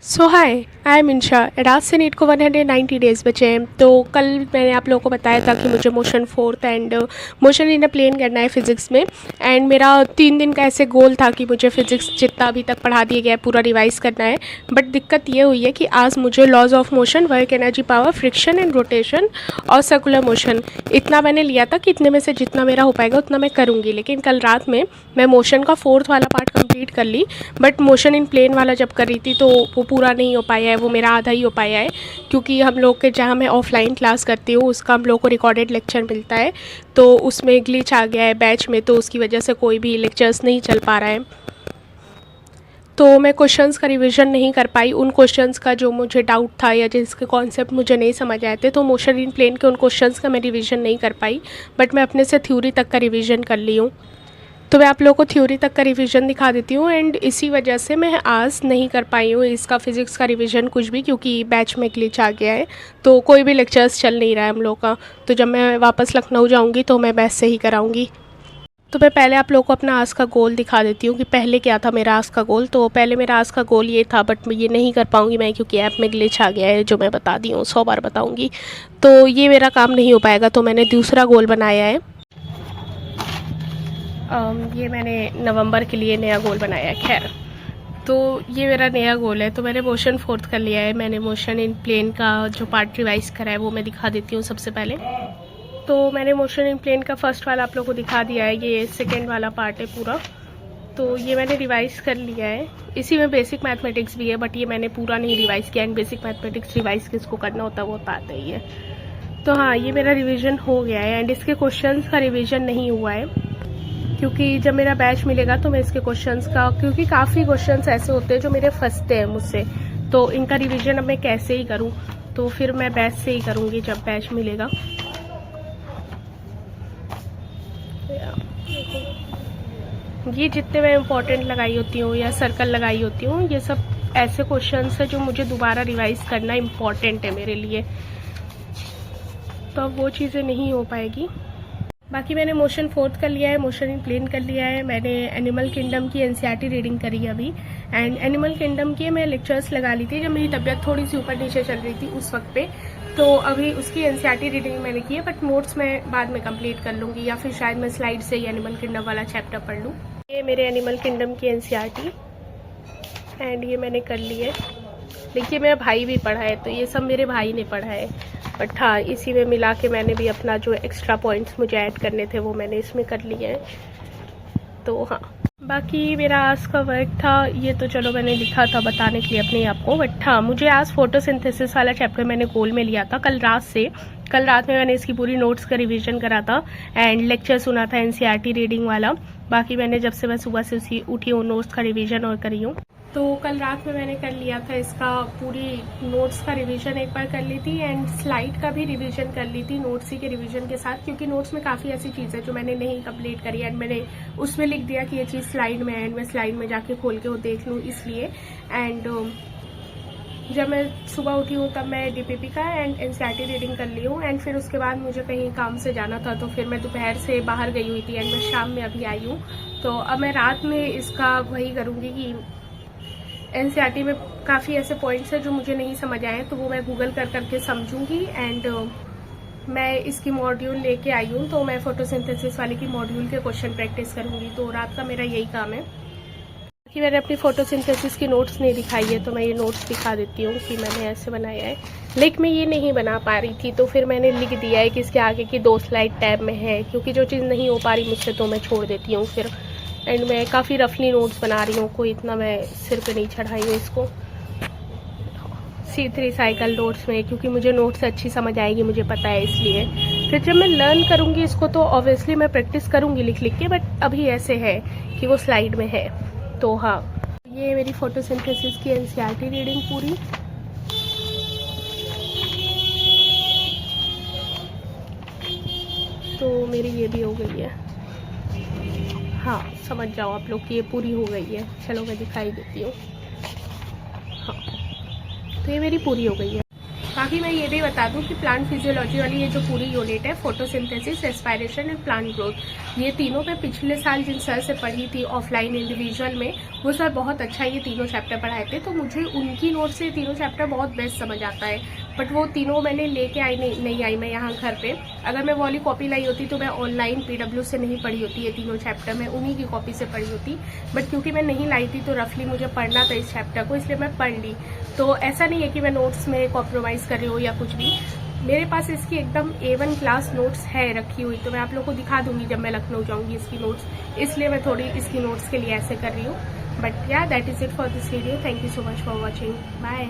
So hi, I am Insha. ADAS से NEET को 190 days बचे हैं। तो कल मैंने आप लोगों को बताया था कि मुझे motion fourth and motion in a plane करना है फ़िज़िक्स में। एंड मेरा 3 दिन का ऐसे गोल था कि मुझे फ़िज़िक्स जितना अभी तक पढ़ा दिया गया है पूरा रिवाइज़ करना है। बट दिक्कत ये हुई है कि आज मुझे laws of motion, work, energy, power, friction and rotation और सर्कुलर मोशन इतना मैंने लिया था कि इतने में से जितना मेरा हो पाएगा उतना मैं करूँगी। लेकिन कल रात में मैं मोशन का फोर्थ वाला पार्ट कंप्लीट कर ली, बट मोशन इन प्लेन वाला जब कर रही थी तो वो पूरा नहीं हो पाया है, वो मेरा आधा ही हो पाया है। क्योंकि हम लोग के जहाँ मैं ऑफलाइन क्लास करती हूँ उसका हम लोग को रिकॉर्डेड लेक्चर मिलता है, तो उसमें ग्लिच आ गया है बैच में, तो उसकी वजह से कोई भी लेक्चर्स नहीं चल पा रहा है। तो मैं क्वेश्चंस का रिवीजन नहीं कर पाई, उन क्वेश्चंस का जो मुझे डाउट था या जिसके कॉन्सेप्ट मुझे नहीं समझ आए थे, तो मोशन इन प्लेन के उन क्वेश्चंस का मैं रिवीजन नहीं कर पाई। बट मैं अपने से थ्योरी तक का रिवीजन कर ली हूँ। तो मैं आप लोगों को थ्योरी तक का रिवीजन दिखा देती हूँ। एंड इसी वजह से मैं आज नहीं कर पाई हूँ इसका फ़िज़िक्स का रिवीजन कुछ भी, क्योंकि बैच में ग्लिच आ गया है, तो कोई भी लेक्चर्स चल नहीं रहा है हम लोग का। तो जब मैं वापस लखनऊ जाऊँगी तो मैं बैच से ही कराऊँगी। तो मैं पहले आप लोगों को अपना आज का गोल दिखा देती हूँ कि पहले क्या था मेरा आज का गोल। तो पहले मेरा आज का गोल ये था, बट मैं ये नहीं कर पाऊँगी मैं, क्योंकि ऐप में ग्लिच आ गया है, जो मैं बता दी हूँ 100 बार बताऊँगी। तो ये मेरा काम नहीं हो पाएगा, तो मैंने दूसरा गोल बनाया है। ये मैंने नवंबर के लिए नया गोल बनाया है। खैर, तो ये मेरा नया गोल है। तो मैंने मोशन फोर्थ कर लिया है। मैंने मोशन इन प्लेन का जो पार्ट रिवाइज करा है वो मैं दिखा देती हूँ सबसे पहले। तो मैंने मोशन इन प्लेन का फर्स्ट वाला आप लोगों को दिखा दिया है, ये सेकेंड वाला पार्ट है पूरा। तो ये मैंने रिवाइज़ कर लिया है। इसी में बेसिक मैथमेटिक्स भी है, बट ये मैंने पूरा नहीं रिवाइज़ किया। एंड बेसिक मैथमेटिक्स रिवाइज़ किसको करना होता है वो तो आता ही है। तो हाँ, ये मेरा रिवीजन हो गया है। एंड इसके क्वेश्चंस का रिवीजन नहीं हुआ है, क्योंकि जब मेरा बैच मिलेगा तो मैं इसके क्वेश्चंस का, क्योंकि काफ़ी क्वेश्चंस ऐसे होते हैं जो मेरे फंसते हैं मुझसे, तो इनका रिवीजन अब मैं कैसे ही करूं। तो फिर मैं बैच से ही करूंगी जब बैच मिलेगा। ये जितने मैं इम्पोर्टेंट लगाई होती हूँ या सर्कल लगाई होती हूँ, ये सब ऐसे क्वेश्चंस है जो मुझे दोबारा रिवाइज करना इम्पॉर्टेंट है मेरे लिए। तो अब वो चीज़ें नहीं हो पाएगी। बाकी मैंने मोशन फोर्थ कर लिया है, मोशन इन प्लेन कर लिया है। मैंने एनिमल किंगडम की एनसीईआरटी रीडिंग करी है अभी। एंड एनिमल किंगडम के मैं लेक्चर्स लगा ली थी जब मेरी तबीयत थोड़ी सी ऊपर नीचे चल रही थी उस वक्त पे। तो अभी उसकी एनसीईआरटी रीडिंग मैंने की है, बट नोट्स मैं बाद में कंप्लीट कर लूँगी, या फिर शायद मैं स्लाइड से ही एनिमल किंगडम वाला चैप्टर पढ़ लूँ। ये मेरे एनिमल किंगडम की एनसीईआरटी एंड ये मैंने कर ली है। देखिए, मेरा भाई भी पढ़ा है, तो ये सब मेरे भाई ने पढ़ा है। बट हाँ, इसी में मिला के मैंने भी अपना जो एक्स्ट्रा पॉइंट्स मुझे ऐड करने थे वो मैंने इसमें कर लिए हैं। तो हाँ, बाकी मेरा आज का वर्क था ये, तो चलो मैंने लिखा था बताने के लिए अपने आप को। बट हाँ, मुझे आज फोटोसिंथेसिस वाला चैप्टर मैंने गोल में लिया था कल रात से। कल रात में मैंने इसकी पूरी नोट्स का रिवीजन करा था एंड लेक्चर सुना था एनसीईआरटी रीडिंग वाला। बाकी मैंने जब से मैं सुबह से उठी हूँ नोट्स का रिवीजन और करी हूँ। तो कल रात में मैंने कर लिया था इसका पूरी नोट्स का रिवीजन एक बार कर ली थी, एंड स्लाइड का भी रिवीजन कर ली थी नोट्स ही के रिवीजन के साथ, क्योंकि नोट्स में काफ़ी ऐसी चीज़ है जो मैंने नहीं कंप्लीट करी। एंड मैंने उसमें लिख दिया कि ये चीज़ स्लाइड में है, एंड मैं स्लाइड में जाके खोल के वो देख लूँ इसलिए। एंड जब मैं सुबह उठी हूँ तब मैं डीपीपी का एंड एनसीईआरटी रीडिंग कर ली हूँ। एंड फिर उसके बाद मुझे कहीं काम से जाना था, तो फिर मैं दोपहर से बाहर गई हुई थी एंड मैं शाम में अभी आई हूँ। तो अब मैं रात में इसका वही करूँगी कि एनसीईआरटी में काफ़ी ऐसे पॉइंट्स हैं जो मुझे नहीं समझ आए, तो वो मैं गूगल कर करके समझूंगी। एंड मैं इसकी मॉड्यूल लेके आई हूँ, तो मैं फोटोसिंथेसिस वाले की मॉड्यूल के क्वेश्चन प्रैक्टिस करूँगी। तो रात का मेरा यही काम है। कि मैंने अपनी फोटोसिंथेसिस की नोट्स नहीं दिखाई है, तो मैं ये नोट्स दिखा देती हूँ कि मैंने ऐसे बनाया है। लेकिन मैं ये नहीं बना पा रही थी, तो फिर मैंने लिख दिया है कि इसके आगे की 2 स्लाइड टैब में है, क्योंकि जो चीज़ नहीं हो पा रही मुझसे तो मैं छोड़ देती हूँ फिर। एंड मैं काफ़ी रफली नोट्स बना रही हूँ, कोई इतना मैं सिर पे नहीं चढ़ाई हूँ इसको। C3 साइकिल नोट्स में, क्योंकि मुझे नोट्स अच्छी समझ आएगी मुझे पता है, इसलिए। फिर जब मैं लर्न करूँगी इसको तो ऑब्वियसली मैं प्रैक्टिस करूँगी लिख लिख के, बट अभी ऐसे है कि वो स्लाइड में है। तो हाँ, ये मेरी फोटोसिंथेसिस की एनसीईआरटी रीडिंग पूरी। तो मेरी ये भी हो गई है। हाँ, समझ जाओ आप लोग कि ये पूरी हो गई है। चलो मैं दिखाई देती हूँ। हाँ, तो ये मेरी पूरी हो गई है। बाकी मैं ये भी बता दूं कि प्लांट फिजियोलॉजी वाली ये जो पूरी यूनिट है, photosynthesis, respiration and plant growth, ये तीनों मैं पिछले साल जिन सर से पढ़ी थी ऑफलाइन इंडिविजुअल में, वो सर बहुत अच्छा ये तीनों चैप्टर पढ़ाए थे, तो मुझे उनकी नोट से तीनों चैप्टर बहुत बेस्ट समझ आता है। बट वो तीनों मैंने लेके नहीं आई मैं यहाँ घर पे। अगर मैं वो वाली कॉपी लाई होती तो मैं ऑनलाइन PW से नहीं पढ़ी होती ये तीनों चैप्टर, मैं उन्हीं की कॉपी से पढ़ी होती। बट क्योंकि मैं नहीं लाई थी तो रफली मुझे पढ़ना था इस चैप्टर को, इसलिए मैं पढ़ ली। तो ऐसा नहीं है कि मैं नोट्स में कॉम्प्रोमाइज़ कर रही हूँ या कुछ भी। मेरे पास इसकी एकदम A1 क्लास नोट्स है रखी हुई, तो मैं आप लोग को दिखा दूंगी जब मैं लखनऊ जाऊंगी इसकी नोट्स, इसलिए मैं थोड़ी इसकी नोट्स के लिए ऐसे कर रही हूँ। But yeah that is it for this video. Thank you so much for watching. Bye.